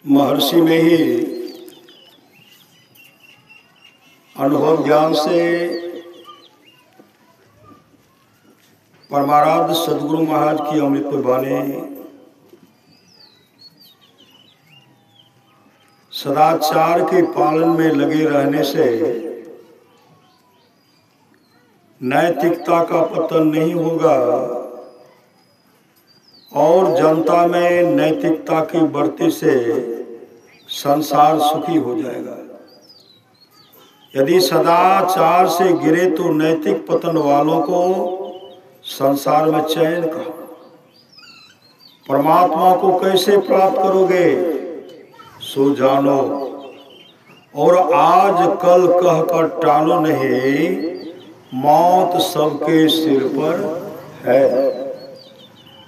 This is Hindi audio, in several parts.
महर्षि में ही अनुभव ज्ञान से परमाराध्य सद्गुरु महाराज की अमृत वाणी सदाचार के पालन में लगे रहने से नैतिकता का पतन नहीं होगा और जनता में नैतिकता की बढ़ती से संसार सुखी हो जाएगा। यदि सदाचार से गिरे तो नैतिक पतन वालों को संसार में चैन कहाँ? परमात्मा को कैसे प्राप्त करोगे सो जानो, और आज कल कहकर टालो नहीं, मौत सबके सिर पर है।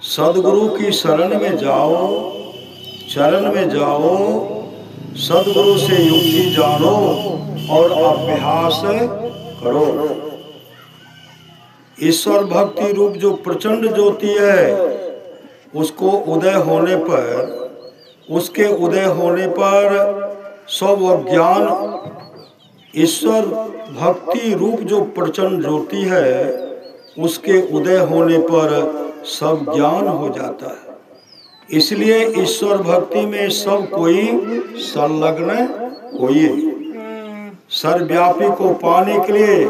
सदगुरु की शरण में जाओ, चरण में जाओ, सदगुरु से युक्ति जानो और अभ्यास करो। ईश्वर भक्ति रूप जो प्रचंड ज्योति है, उसको उदय होने पर, उसके उदय होने पर सब ज्ञान, ईश्वर भक्ति रूप जो प्रचंड ज्योति है, उसके उदय होने पर सब ज्ञान हो जाता है। इसलिए ईश्वर भक्ति में सब कोई संलग्न होइए। सर्वव्यापी को पाने के लिए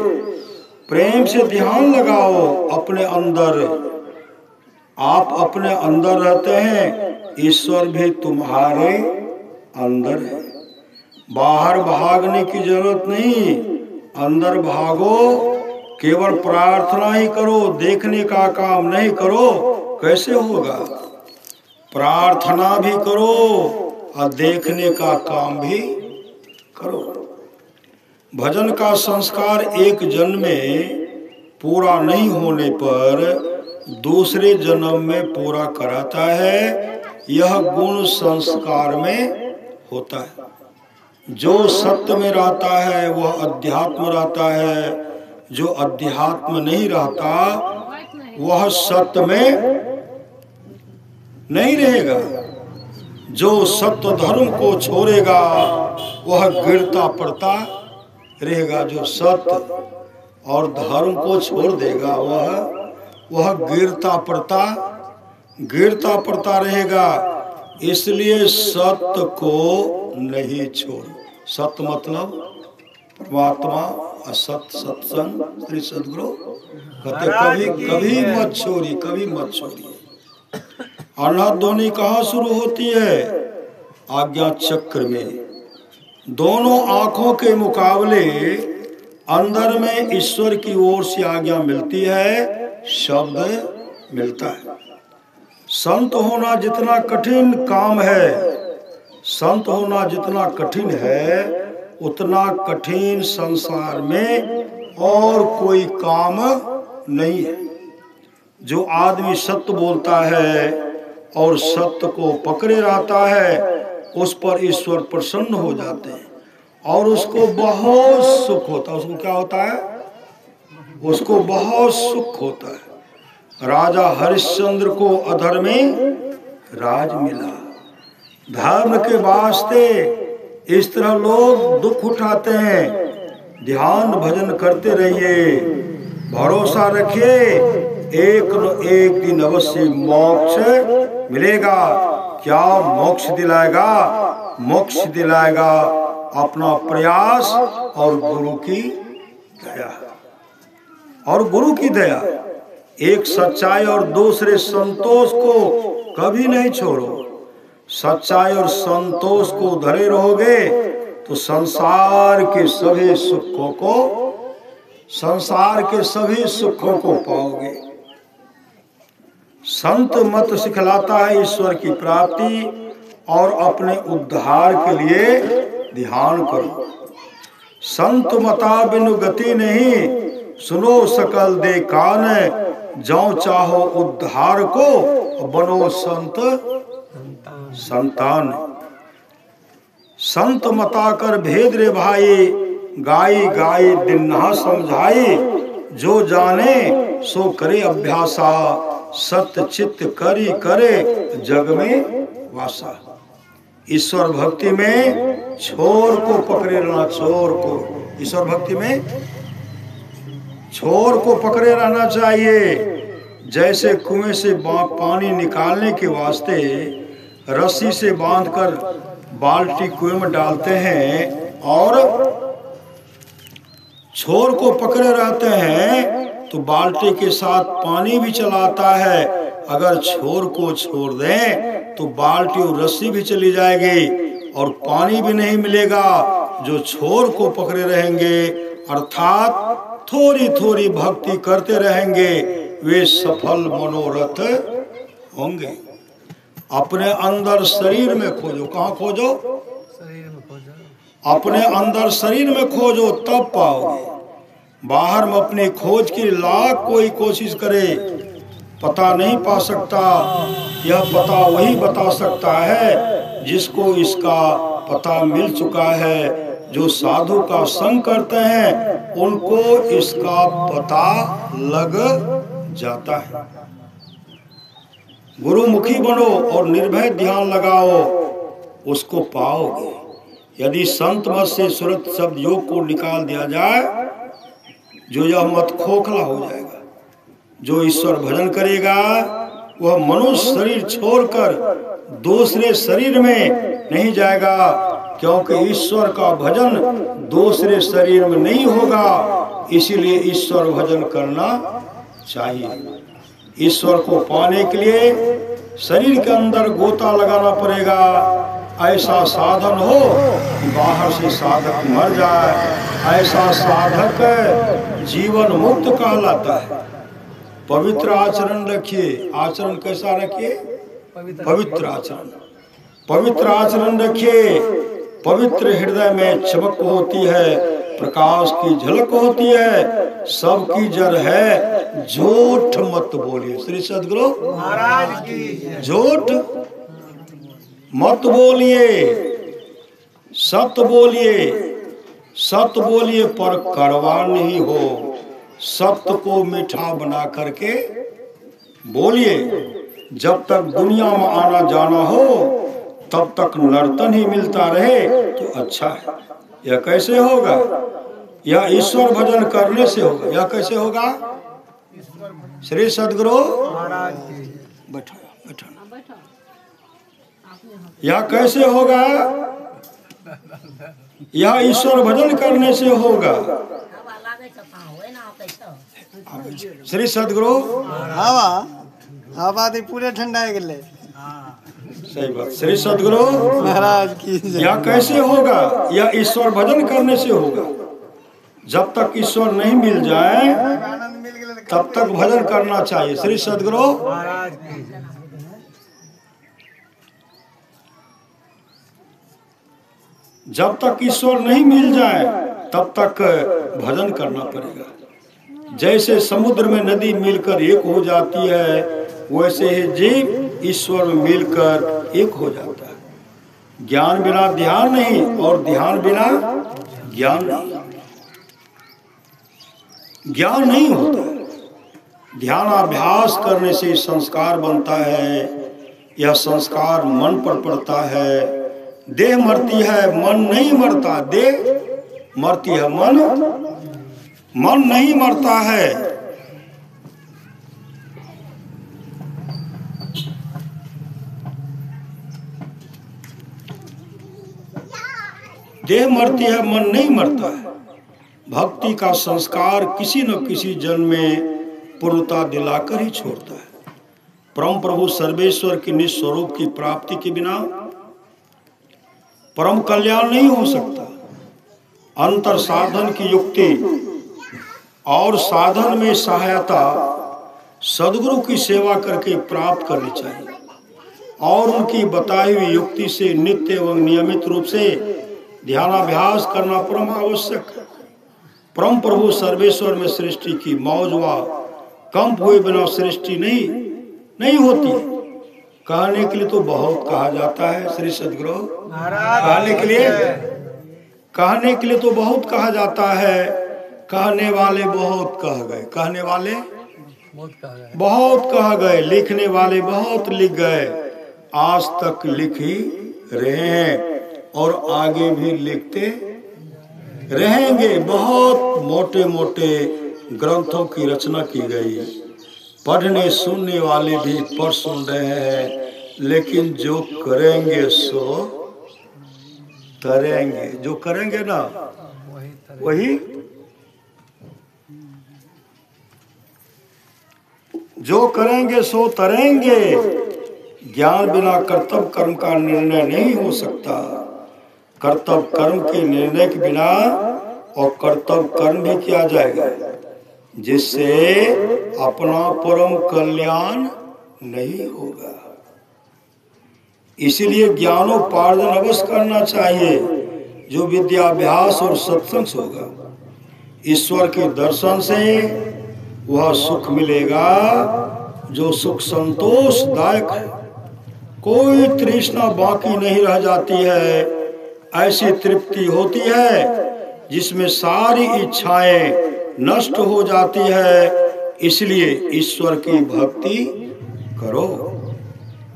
प्रेम से ध्यान लगाओ अपने अंदर। आप अपने अंदर रहते हैं, ईश्वर भी तुम्हारे अंदर है। बाहर भागने की जरूरत नहीं, अंदर भागो। केवल प्रार्थना ही करो, देखने का काम नहीं करो, कैसे होगा? प्रार्थना भी करो और देखने का काम भी करो। भजन का संस्कार एक जन्म में पूरा नहीं होने पर दूसरे जन्म में पूरा कराता है। यह गुण संस्कार में होता है। जो सत्य में रहता है वह अध्यात्म रहता है, जो अध्यात्म नहीं रहता वह सत्य में नहीं रहेगा। जो सत्य धर्म को छोड़ेगा वह गिरता पड़ता रहेगा। जो सत्य और धर्म को छोड़ देगा वह गिरता पड़ता रहेगा। इसलिए सत्य को नहीं छोड़ो। सत्य मतलब परमात्मा, असत्य सत्संग, श्री सद्गुरु कहते कभी मत छोड़िए। अनहद ध्वनि कहाँ शुरू होती है? आज्ञा चक्र में। दोनों आंखों के मुकाबले अंदर में ईश्वर की ओर से आज्ञा मिलती है, शब्द मिलता है। संत होना जितना कठिन काम है, संत होना जितना कठिन है, उतना कठिन संसार में और कोई काम नहीं है। जो आदमी सत्य बोलता है और सत्य को पकड़े रहता है, उस पर ईश्वर प्रसन्न हो जाते हैं और उसको बहुत सुख होता है। उसको क्या होता है? उसको बहुत सुख होता है। राजा हरिश्चंद्र को अधर में राज मिला। धर्म के वास्ते इस तरह लोग दुख उठाते हैं। ध्यान भजन करते रहिए, भरोसा रखिए, एक न एक दिन अवश्य मोक्ष मिलेगा। क्या मोक्ष दिलाएगा? मोक्ष दिलाएगा अपना प्रयास और गुरु की दया। और गुरु की दया, एक सच्चाई और दूसरे संतोष को कभी नहीं छोड़ो। सच्चाई और संतोष को धरे रहोगे तो संसार के सभी सुखों को पाओगे। संत मत सिखलाता है ईश्वर की प्राप्ति और अपने उद्धार के लिए ध्यान करो। संत मता बिनु गति नहीं, सुनो सकल दे कान, जो चाहो उद्धार को बनो संतान। संत मता कर भेद रे भाई, गाई दिन ना समझाई, जो जाने सो करे अभ्यासा, सत्य चित्त करी करे जग में वासा। ईश्वर भक्ति में छोर को पकड़े रहना, छोर को, ईश्वर भक्ति में छोर को पकड़े रहना चाहिए। जैसे कुएं से पानी निकालने के वास्ते रस्सी से बांधकर बाल्टी कुएं में डालते हैं और छोर को पकड़े रहते हैं, तो बाल्टी के साथ पानी भी चलाता है। अगर छोर को छोड़ दें तो बाल्टी और रस्सी भी चली जाएगी और पानी भी नहीं मिलेगा। जो छोर को पकड़े रहेंगे अर्थात थोड़ी थोड़ी भक्ति करते रहेंगे, वे सफल मनोरथ होंगे। अपने अंदर शरीर में खोजो। कहाँ खोजो? शरीर में खोजो। अपने अंदर शरीर में खोजो तब पाओगे। बाहर में अपनी खोज की लाख कोई कोशिश करे, पता नहीं पा सकता। यह पता वही बता सकता है जिसको इसका पता मिल चुका है। जो साधु का संग करते हैं उनको इसका पता लग जाता है। गुरुमुखी बनो और निर्भय ध्यान लगाओ, उसको पाओगे। यदि संत मत से सुरत शब्द योग को निकाल दिया जाए, जो यह मत खोखला हो जाएगा। जो ईश्वर भजन करेगा वह मनुष्य शरीर छोड़कर दूसरे शरीर में नहीं जाएगा, क्योंकि ईश्वर का भजन दूसरे शरीर में नहीं होगा। इसीलिए ईश्वर भजन करना चाहिए। ईश्वर को पाने के लिए शरीर के अंदर गोता लगाना पड़ेगा। ऐसा साधन हो कि बाहर से साधक मर जाए, ऐसा साधक जीवन मुक्त कहलाता है। पवित्र आचरण रखिए। आचरण कैसा रखिए? पवित्र आचरण। पवित्र आचरण रखिए। पवित्र हृदय में चमक होती है, प्रकाश की झलक होती है। सबकी जड़ है झूठ मत बोलिए। श्री सद्गुरु महाराज की। झूठ मत बोलिए, सत्य बोलिए। सत्य बोलिए पर कड़वा नहीं हो। सत्य को मीठा बना करके बोलिए। जब तक दुनिया में आना जाना हो तब तक नर्तन ही मिलता रहे तो अच्छा है। यह कैसे होगा? यह ईश्वर भजन करने से होगा। यह कैसे होगा? श्री सद्गुरु बैठो बैठो। यह कैसे होगा? यह ईश्वर भजन करने से होगा। श्री सद्गुरु हवा हवा तो पूरे ठंडा गए। सही बात। श्री सद्गुरु महाराज की। यह कैसे होगा? यह ईश्वर भजन करने से होगा। जब तक ईश्वर नहीं मिल जाए तब तक भजन करना चाहिए। श्री सद्गुरु महाराज की। जब तक ईश्वर नहीं मिल जाए तब तक भजन करना पड़ेगा। जैसे समुद्र में नदी मिलकर एक हो जाती है, वैसे ही जीव ईश्वर में मिलकर एक हो जाता है। ज्ञान बिना ध्यान नहीं और ध्यान बिना ज्ञान नहीं। ज्ञान नहीं होता। ध्यानाभ्यास करने से संस्कार बनता है। यह संस्कार मन पर पड़ता है। देह मरती है, मन नहीं मरता। देह मरती है, मन नहीं मरता है। देह मरती है, मन नहीं मरता है। भक्ति का संस्कार किसी न किसी जन्म में पूर्णता दिलाकर ही छोड़ता है। परम प्रभु सर्वेश्वर की निज स्वरूप की प्राप्ति के बिना परम कल्याण नहीं हो सकता। अंतर साधन की युक्ति और साधन में सहायता सद्गुरु की सेवा करके प्राप्त करनी चाहिए और उनकी बताई हुई युक्ति से नित्य एवं नियमित रूप से ध्यानाभ्यास करना परम आवश्यक है। परम प्रभु सर्वेश्वर में सृष्टि की मौज व कंप हुए बिना सृष्टि नहीं होती। कहने के लिए तो बहुत कहा जाता है। श्री सद्गुरु कहने के लिए तो बहुत कहा जाता है, कहने वाले बहुत कह गए, कहने वाले बहुत कहा गया है। बहुत कह गए, लिखने वाले बहुत लिख गए, आज तक लिख ही रहे हैं और आगे भी लिखते रहेंगे। बहुत मोटे मोटे ग्रंथों की रचना की गई, पढ़ने सुनने वाले भी पढ़ सुन रहे हैं, लेकिन जो करेंगे सो तरेंगे। जो करेंगे ना वही, जो करेंगे सो तरेंगे। ज्ञान बिना कर्तव्य कर्म का निर्णय नहीं हो सकता। कर्तव्य कर्म के निर्णय के बिना और कर्तव्य कर्म भी किया जाएगा जिससे अपना परम कल्याण नहीं होगा। इसीलिए ज्ञानोपार्जन अवश्य करना चाहिए, जो विद्याभ्यास और सत्संग से होगा। ईश्वर के दर्शन से वह सुख मिलेगा जो सुख संतोषदायक है। कोई तृष्णा बाकी नहीं रह जाती है। ऐसी तृप्ति होती है जिसमें सारी इच्छाएं नष्ट हो जाती है। इसलिए ईश्वर की भक्ति करो।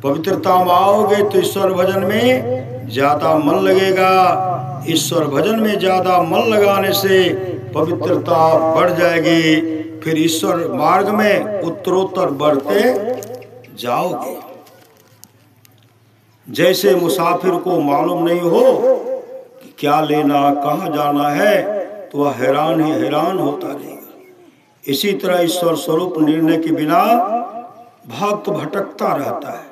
पवित्रता में आओगे तो ईश्वर भजन में ज्यादा मन लगेगा। ईश्वर भजन में ज्यादा मन लगाने से पवित्रता बढ़ जाएगी। फिर ईश्वर मार्ग में उत्तरोत्तर बढ़ते जाओगे। जैसे मुसाफिर को मालूम नहीं हो कि क्या लेना कहाँ जाना है तो वह हैरान ही हैरान होता रहेगा। इसी तरह ईश्वर स्वरूप निर्णय के बिना भक्त भटकता रहता है।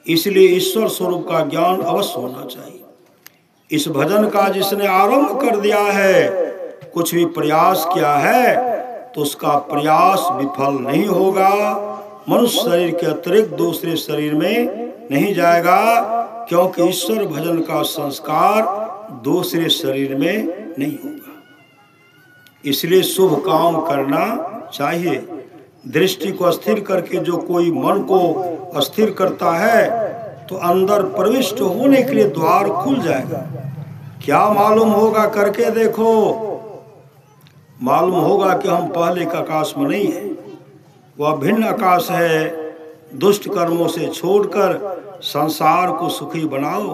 इसलिए ईश्वर स्वरूप का ज्ञान अवश्य होना चाहिए। इस भजन का जिसने आरंभ कर दिया है, कुछ भी प्रयास किया है तो उसका प्रयास विफल नहीं होगा। मनुष्य शरीर के अतिरिक्त दूसरे शरीर में नहीं जाएगा, क्योंकि ईश्वर भजन का संस्कार दूसरे शरीर में नहीं होगा। इसलिए शुभ काम करना चाहिए। दृष्टि को स्थिर करके जो कोई मन को स्थिर करता है तो अंदर प्रविष्ट होने के लिए द्वार खुल जाएगा। क्या मालूम होगा, करके देखो। मालूम होगा कि हम पहले के आकाश में नहीं है, वह भिन्न आकाश है। दुष्ट कर्मों से छोड़कर संसार को सुखी बनाओ,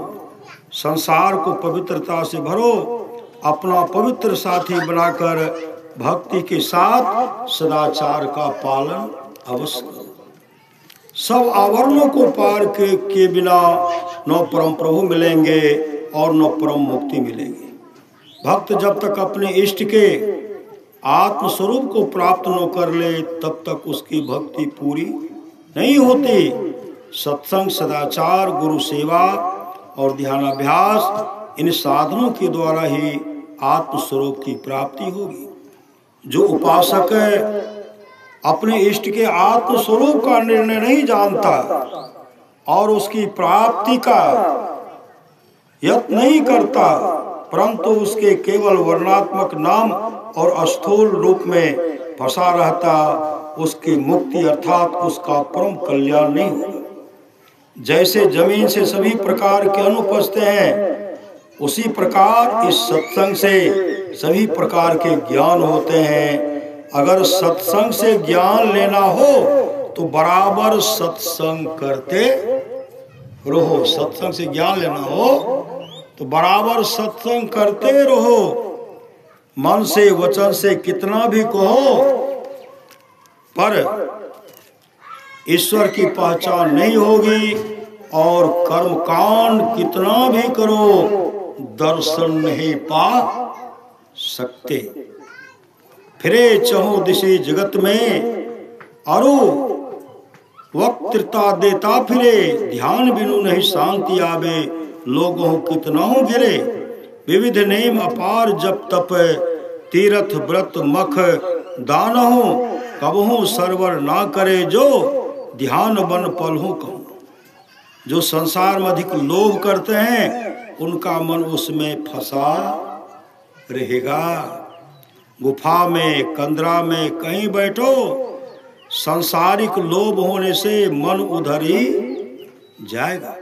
संसार को पवित्रता से भरो, अपना पवित्र साथी बनाकर भक्ति के साथ सदाचार का पालन अवश्य करो। सब आवरणों को पार के बिना न परम प्रभु मिलेंगे और न परम मुक्ति मिलेगी। भक्त जब तक अपने इष्ट के आत्मस्वरूप को प्राप्त न कर ले तब तक उसकी भक्ति पूरी नहीं होती। सत्संग, सदाचार, गुरु सेवा और ध्यानाभ्यास, इन साधनों के द्वारा ही आत्मस्वरूप की प्राप्ति होगी। जो उपासक है अपने इष्ट के आत्मस्वरूप का निर्णय नहीं जानता और उसकी प्राप्ति का यत्न नहीं करता, परंतु उसके केवल वर्णात्मक नाम और स्थूल रूप में फंसा रहता, उसकी मुक्ति अर्थात उसका परम कल्याण नहीं होगा। जैसे जमीन से सभी प्रकार के अन्न उपजते हैं, उसी प्रकार इस सत्संग से सभी प्रकार के ज्ञान होते हैं। अगर सत्संग से ज्ञान लेना हो तो बराबर सत्संग करते रहो। सत्संग से ज्ञान लेना हो तो बराबर सत्संग करते रहो। मन से वचन से कितना भी कहो, पर ईश्वर की पहचान नहीं होगी। और कर्म कांड कितना भी करो, दर्शन नहीं पा सकते। फिरे चहुं दिशे जगत में अरु वक्तृता देता फिरे, ध्यान बिनु नहीं शांति आवे, लोगों कितना हो गिरे। विविध नेम अपार जप तप, तीर्थ व्रत मख दान हो, कबहू सरवर ना करे जो, ध्यान बन पल हो कहूँ। जो संसार में अधिक लोभ करते हैं उनका मन उसमें फंसा रहेगा। गुफा में, कंदरा में कहीं बैठो, सांसारिक लोभ होने से मन उधर ही जाएगा।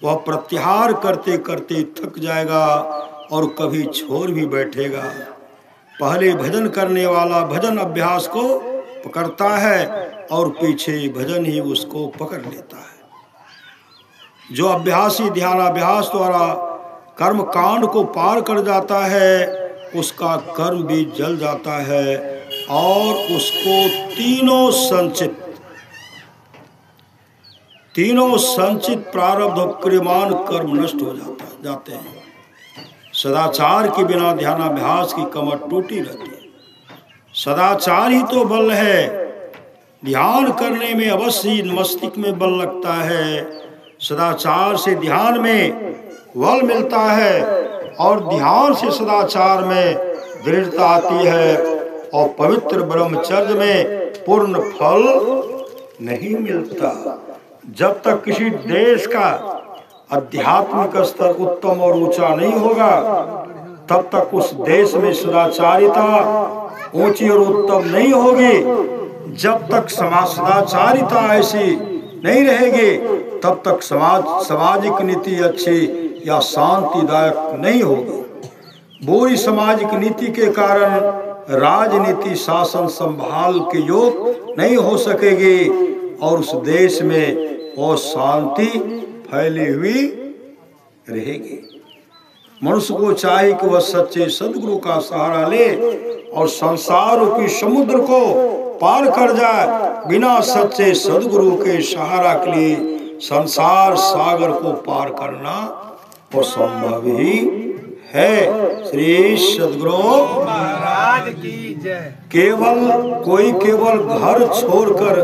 वह प्रत्याहार करते करते थक जाएगा और कभी छोड़ भी बैठेगा। पहले भजन करने वाला भजन अभ्यास को पकड़ता है और पीछे भजन ही उसको पकड़ लेता है। जो अभ्यासी ध्यानाभ्यास द्वारा कर्म कांड को पार कर जाता है उसका कर्म भी जल जाता है और उसको तीनों संचित प्रारब्ध क्रियमान कर्म नष्ट हो जाते हैं। सदाचार के बिना ध्यानाभ्यास की कमर टूटी रहती है। सदाचार ही तो बल है। ध्यान करने में अवश्य मस्तिष्क में बल लगता है। सदाचार से ध्यान में बल मिलता है और ध्यान से सदाचार में दृढ़ता आती है और पवित्र ब्रह्मचर्य में पूर्ण फल नहीं मिलता। जब तक किसी देश का आध्यात्मिक स्तर उत्तम और ऊंचा नहीं होगा तब तक उस देश में सदाचारिता ऊंची और उत्तम नहीं होगी। जब तक सदाचारिता ऐसी नहीं रहेगी तब तक सामाजिक नीति अच्छी या शांतिदायक नहीं होगी। बुरी सामाजिक नीति के कारण राजनीति शासन संभाल के योग नहीं हो सकेगी और उस देश में अशांति फैली हुई रहेगी। मनुष्य को चाहिए कि वह सच्चे सदगुरु का सहारा ले और संसार रूपी समुद्र को पार कर जाए। बिना सच्चे सदगुरु के सहारा के लिए संसार सागर को पार करना असंभव ही है। श्री सदगुरु महाराज की जय। केवल घर छोड़कर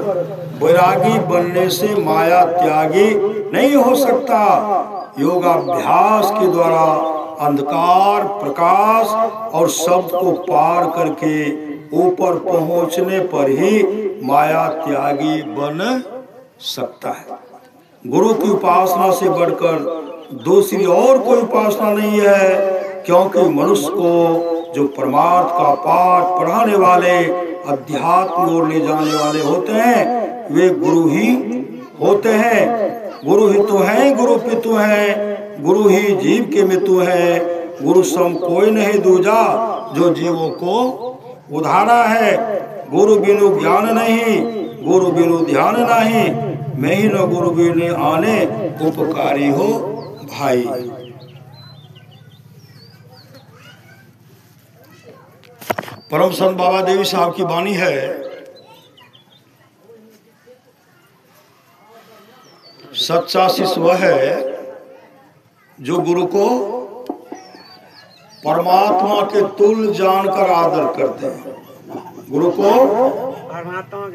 वैरागी बनने से माया त्यागी नहीं हो सकता। योगाभ्यास के द्वारा अंधकार प्रकाश और शब्द को पार करके ऊपर पहुंचने पर ही माया त्यागी बन सकता है। गुरु की उपासना से बढ़कर दूसरी और कोई उपासना नहीं है, क्योंकि मनुष्य को जो परमार्थ का पाठ पढ़ाने वाले अध्यात्म ओर ले जाने वाले होते हैं वे गुरु ही होते हैं। गुरु ही तो हैं, गुरु पितु हैं, गुरु ही जीव के मितु हैं। गुरु सम कोई नहीं दूजा जो जीवों को उधारा है। गुरु बिनु ज्ञान नहीं, गुरु बिनु ध्यान नहीं, मैं ही न गुरु बिनु आने उपकारी हो भाई। परम संत बाबा देवी साहब की वाणी है, सच्चा शिष्य वह है जो गुरु को परमात्मा के तुल्य जानकर आदर करते हैं। गुरु को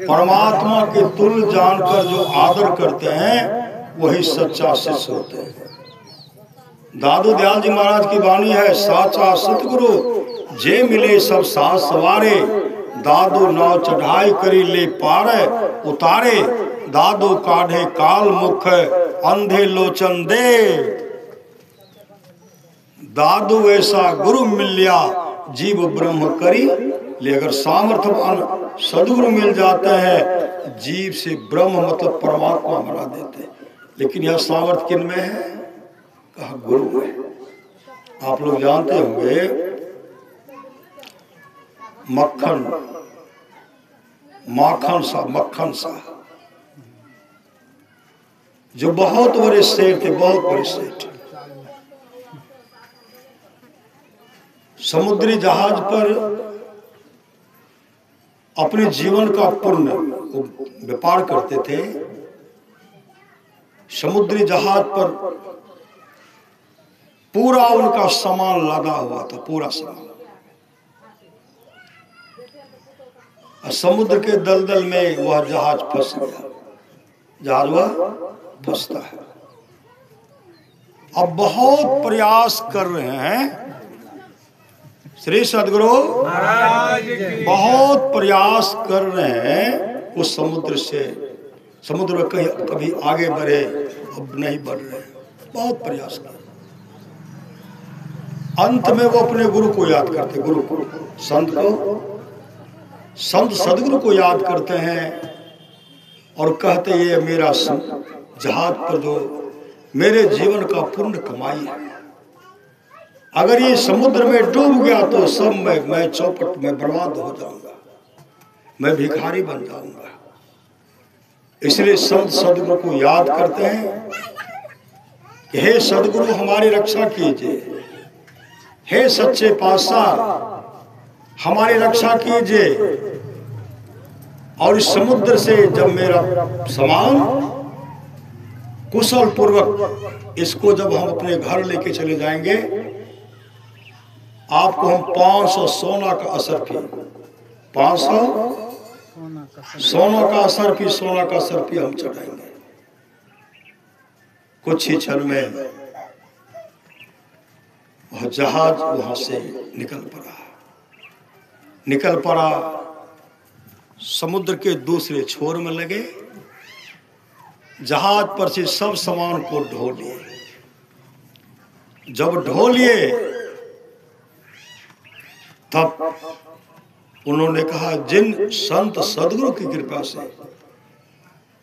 परमात्मा के तुल्य जानकर जो आदर करते हैं वही सच्चा शिष्य होते हैं। दादू दयाल जी महाराज की वाणी है, साचा सतगुरु जे मिले सब साथ सवारे, दादू नाव चढ़ाई करी ले पार उतारे, दादू काढ़े काल मुख अंधे लोचन दे। दादू ऐसा गुरु मिलिया जीव ब्रह्म करी ले। अगर सामर्थ्यवान सदगुरु मिल जाते हैं जीव से ब्रह्म मतलब परमात्मा बना देते हैं। लेकिन यह सामर्थ्य किन में है? कहा गुरु है। आप लोग जानते होंगे मक्खन सा जो बहुत बड़े सेठ थे, बहुत बड़े सेठ, समुद्री जहाज पर अपने जीवन का पूर्ण व्यापार करते थे। समुद्री जहाज पर पूरा उनका सामान लदा हुआ था, पूरा सामान। समुद्र के दलदल में वह जहाज फंस गया। जहाज वह फंसता है। अब बहुत प्रयास कर रहे हैं श्री सदगुरु बहुत प्रयास कर रहे हैं उस समुद्र से, समुद्र में कहीं कभी आगे बढ़े, अब नहीं बढ़ रहे, बहुत प्रयास कर। अंत में वो अपने गुरु को याद करते, गुरु को, संत को, संत सदगुरु को याद करते हैं और कहते ये मेरा जहाज पर जो मेरे जीवन का पूर्ण कमाई है, अगर ये समुद्र में डूब गया तो सब मैं चौपट में बर्बाद हो जाऊंगा, मैं भिखारी बन जाऊंगा। इसलिए संत सदगुरु को याद करते हैं कि हे सदगुरु हमारी रक्षा कीजिए, हे सच्चे पातशाह हमारी रक्षा कीजिए। और इस समुद्र से जब मेरा सामान कुशल पूर्वक इसको जब हम अपने घर लेके चले जाएंगे, आपको हम 500 सोना का असरफी, 500 सोना का असरफी हम चढ़ाएंगे। कुछ ही क्षण में वह जहाज वहां से निकल पड़ा, समुद्र के दूसरे छोर में लगे। जहाज पर से सब सामान को ढो लिए। जब ढो लिए तब उन्होंने कहा, जिन संत सदगुरु की कृपा से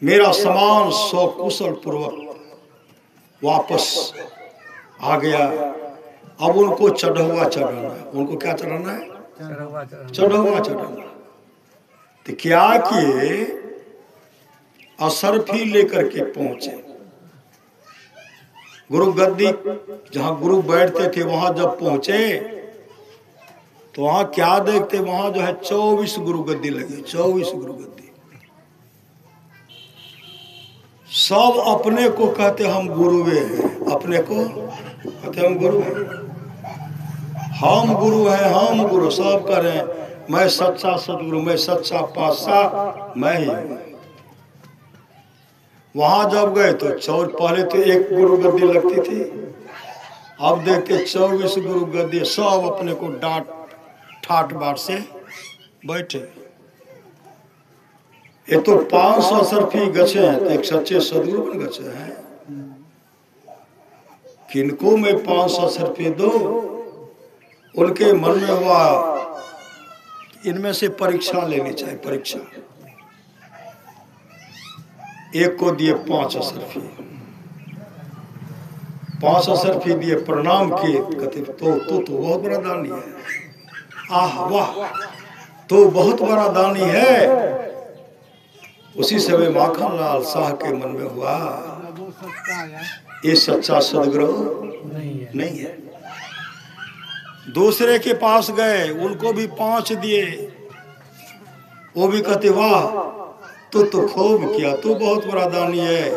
मेरा सामान सकुशल पूर्वक वापस आ गया, अब उनको चढ़वा चढ़ाना है। उनको क्या चढ़ाना है? चढ़वा चढ़ाना। तो क्या किए, असरफी लेकर के पहुंचे। गुरु गद्दी जहां गुरु बैठते थे वहां जब पहुंचे तो वहां क्या देखते, वहां जो है 24 गुरु गद्दी लगी, 24 गुरु गद्दी। सब अपने को कहते हम गुरुवे हैं, अपने को कहते हम गुरु हैं, हम गुरु हैं, हम गुरु। सब कह रहे हैं मैं सच्चा सदगुरु, मैं सच्चा पातशाह, मैं ही हूं। वहां जब गए तो पहले तो एक गुरु गद्दी लगती थी, अब देखते 24 गुरु गद्दी, सब अपने को डांट ठाट बाट से बैठे। ये तो 500 सरफी गचे हैं, तो एक सच्चे सदगुरु बन गचे हैं। किनको मैं 500 सरफी दो? उनके मन में हुआ इनमें से परीक्षा लेनी चाहिए, परीक्षा। एक को दिए 5 असरफी, 5 असरफी दिए, प्रणाम किए, कहते तो बहुत बड़ा दानी है। आह वाह, तो बहुत बड़ा दानी है। उसी समय माखन लाल शाह के मन में हुआ ये सच्चा सदगुरु नहीं है। दूसरे के पास गए, उनको भी 5 दिए, वो भी कहते वाह तो खूब किया, तू बहुत बड़ा दानी है।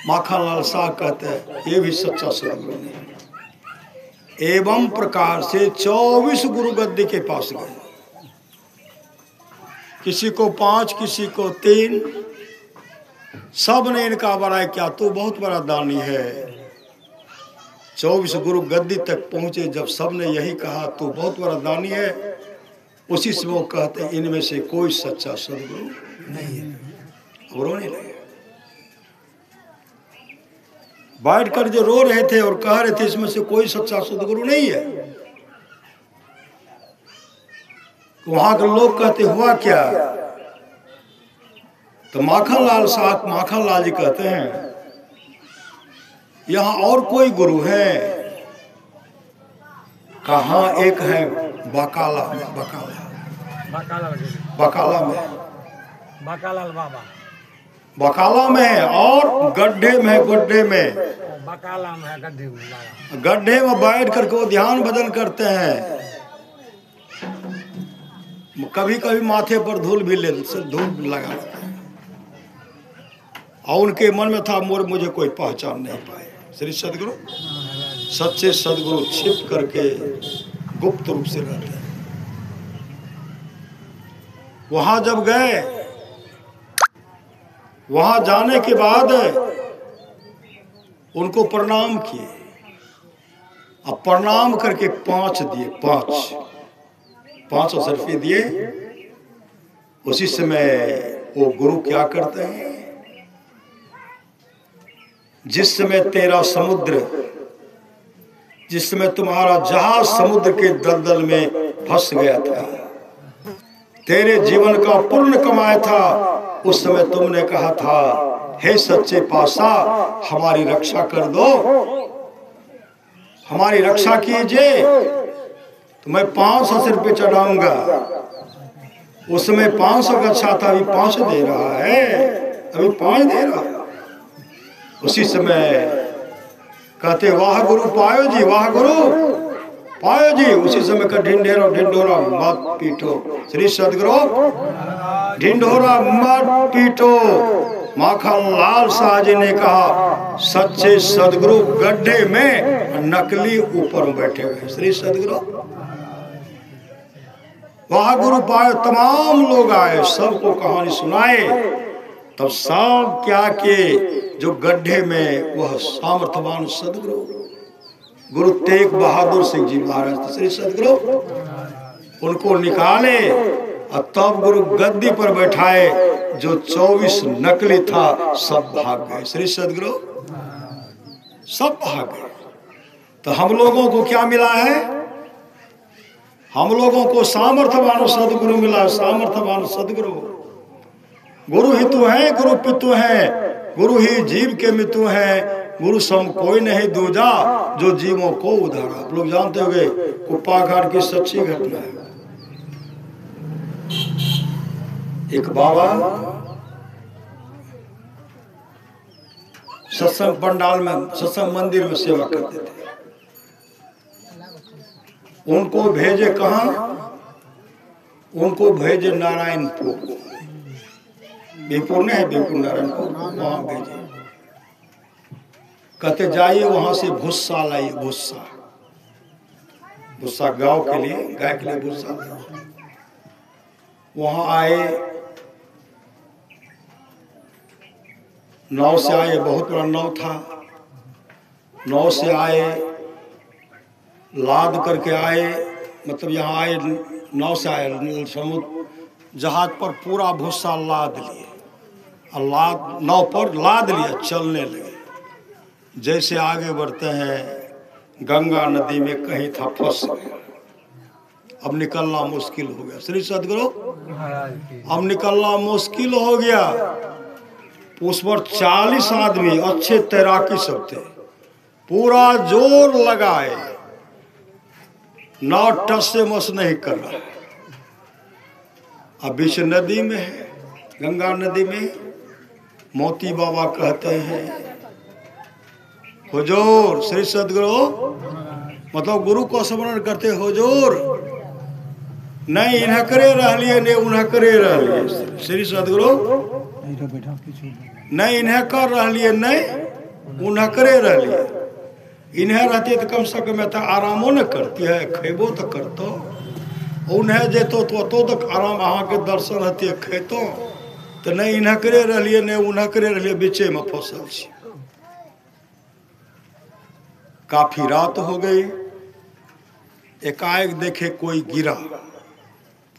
माखन लाल शाह कहते हैं ये भी सच्चा सदगुरु नहीं। एवं प्रकार से 24 गुरु गद्दी के पास गए, किसी को 5, किसी को 3, सब ने इनका बड़ाई किया, तू बहुत बड़ा दानी है। 24 गुरु गद्दी तक पहुंचे, जब सब ने यही कहा तू बहुत बड़ा दानी है, उसी से वो कहते हैं इनमें से कोई सच्चा सदगुरु नहीं है। अब रोने लगे, बैठ कर जो रो रहे थे और कह रहे थे इसमें से कोई सच्चा सदगुरु नहीं है। वहां के लोग कहते हुआ क्या? तो माखन लाल जी कहते हैं यहाँ और कोई गुरु है? कहाँ? एक है बकाला में, बकाला में है, और गड्ढे में, गड्ढे में बैठ करके वो ध्यान भजन करते हैं। कभी कभी माथे पर धूल भी धूल लगा लेते हैं। और उनके मन में था मुझे कोई पहचान नहीं पाए। श्री सदगुरु, सच्चे सदगुरु छिप करके गुप्त रूप से रहते हैं। वहां जब गए, वहां जाने के बाद उनको प्रणाम किए। अब प्रणाम करके 5 दिए, 5 असरफी दिए। उसी समय वो गुरु क्या करते हैं, जिस समय तेरा समुद्र, जिस समय तुम्हारा जहाज समुद्र के दलदल में फंस गया था, तेरे जीवन का पुण्य कमाया था, उस समय तुमने कहा था हे सच्चे पातशाह हमारी रक्षा कर दो। हमारी रक्षा कीजिए, तो मैं 500 सिर पे चढ़ाऊंगा। उस समय 500 का अच्छा था, अभी 5 दे रहा है, अभी 5 दे रहा है। उसी समय कहते वाह गुरु पायो जी, वाह गुरु पायो जी। उसी समय का ढिंढेरो ढिंढोरा मत पीटो, श्री सदगुरु ढिंढोरा मत पीटो। माखन लाल शाह जी ने कहा सच्चे सदगुरु गड्ढे में, नकली ऊपर बैठे हुए। श्री सदगुरु वाह गुरु पायो, तमाम लोग आए, सबको कहानी सुनाए। तब सब क्या के जो गड्ढे में वह सामर्थवान सदगुरु गुरु तेग बहादुर सिंह जी महाराज, श्री सदगुरु उनको निकाले और तब गुरु गद्दी पर बैठाए। जो 24 नकली था सब भाग गए। श्री सदगुरु सब भाग गए। तो हम लोगों को क्या मिला है? हम लोगों को सामर्थ्यवान सदगुरु मिला। सामर्थ्यवान सदगुरु, गुरु ही तो है, गुरु पितु है, गुरु ही जीव के मितु है। गुरु सम कोई नहीं दूजा, जो जीवों को उधारा। आप लोग जानते होंगे कुप्पा घाट की सच्ची घटना है। एक बाबा सत्संग पंडाल में, सत्संग मंदिर में सेवा करते थे। उनको भेजे कहाँ? उनको भेजे नारायणपुर। बीरपुर नहीं है, बीरपुर नारायणपुर, वहां भेजे। कहते जाइए वहां से भुस्सा लाइए, भुस्सा, भुस्सा गांव के लिए, गाय के लिए भुस्सा। वहां आए, नाव से आए, बहुत बड़ा नाव था। नाव से आए, लाद करके आए, मतलब यहाँ आए, नाव से आए, समुद्र जहाज पर पूरा भुस्सा लाद लिए और लाद नाव पर लाद लिया, चलने लगे। जैसे आगे बढ़ते हैं, गंगा नदी में कहीं था, फंस गया। अब निकलना मुश्किल हो गया। श्री सदगुरु अब निकलना मुश्किल हो गया। उस पर 40 आदमी अच्छे तैराकी सब थे, पूरा जोर लगाए, नाव टस से मस नहीं कर रहा है। अब बीच नदी में है, गंगा नदी में। मोती बाबा कहते हैं हुजूर, श्री सदगुरु मतलब गुरु को स्मरण करते, हुजूर नहीं इन्हें करे रह लिए, नहीं उन्हें करे रह लिए। श्री सदगुरु नहीं इन्हें कर रह लिए, नहीं उन्हें करे रह लिए। इन्हें रहती तो कम से कम आरामो न करती है, खेबो तो करतो। उन्हें जेतो तो तक आराम, अहाँ के दर्शन रहती खेतो। तो नहीं इन्हें करे रह लिए, नहीं उन्हें करे रह लिए, बीचे में फसल छी। काफी रात हो गई। एकाएक देखे कोई गिरा,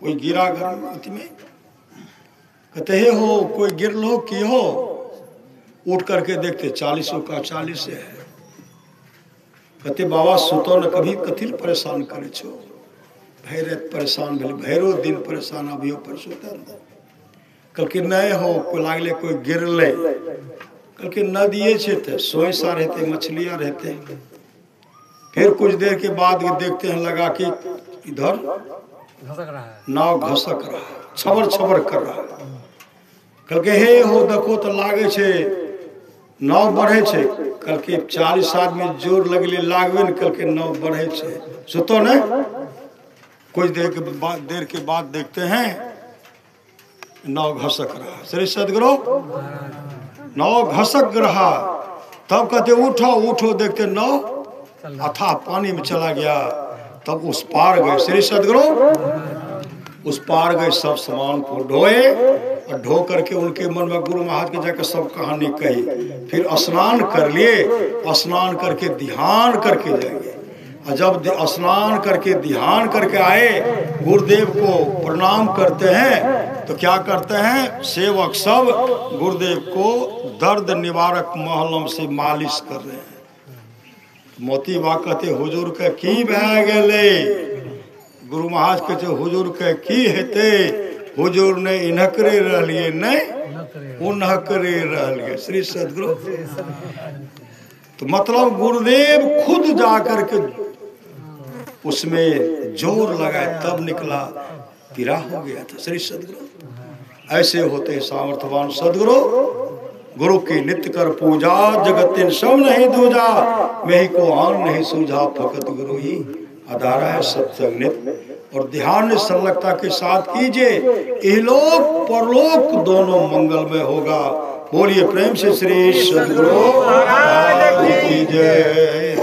कोई गिरा घर में। कहते हे हो कोई गिर लो की हो? उठ करके देखते 40 का 40 है। कहते बाबा सुतो न कभी कथिल परेशान करे छो? भैर परेशान भेल, भैरो दिन परेशान, अभियो पर सुतल। कल के नए हो कोई लागले कोई गिरले। कल के नदिए छे, सोईसा रहते, मछलियां रहते। फिर कुछ देर के बाद देखते हैं लगा कि इधर नाव घसक रहा, छबर छबर कर रहा। कल के हे हो देखो तो लागे छे नाव बढ़े छे। कल के 40 आदमी जोर लगले, लागबे न कल के नाव बढ़े छे। सुतो न कुछ देर के बाद देखते हैं नाव घसक रहा। श्री सदगुरु नाव घसक रहा। तब कहते उठो उठो, देखते नाव अथाह पानी में चला गया। तब उस पार गए। श्री सदगुरु उस पार गए, सब सामान को ढोए और ढो करके उनके मन में गुरु महाराज के जाकर सब कहानी कही। फिर स्नान कर लिए, स्नान करके ध्यान करके जाएंगे। और जब स्नान करके ध्यान करके आए, गुरुदेव को प्रणाम करते हैं तो क्या करते हैं? सेवक सब गुरुदेव को दर्द निवारक महलम से मालिश कर रहे हैं। मोती बा कहते हुजूर के की भए गेले? गुरु महाराज कहते हुजूर के की हेते? हुजूर ने इनकरे रह लिए, नहीं उनकरे रह लिए। श्री सदगुरु तो मतलब गुरुदेव खुद जाकर के उसमें जोर लगाए तब निकला, पीरा हो गया था। श्री सदगुरु ऐसे होते सामर्थ्यवान सदगुरु। गुरु की नित्य कर पूजा, जगत सब नहीं दूजा, मैं ही को आन नहीं सूझा, फकत गुरु ही आधारा है सत्संग नित्य। और ध्यान संलग्नता के साथ कीजिए, इहलोक परलोक दोनों मंगलमय होगा। बोलिए प्रेम से श्री सदगुरु महाराज की जय।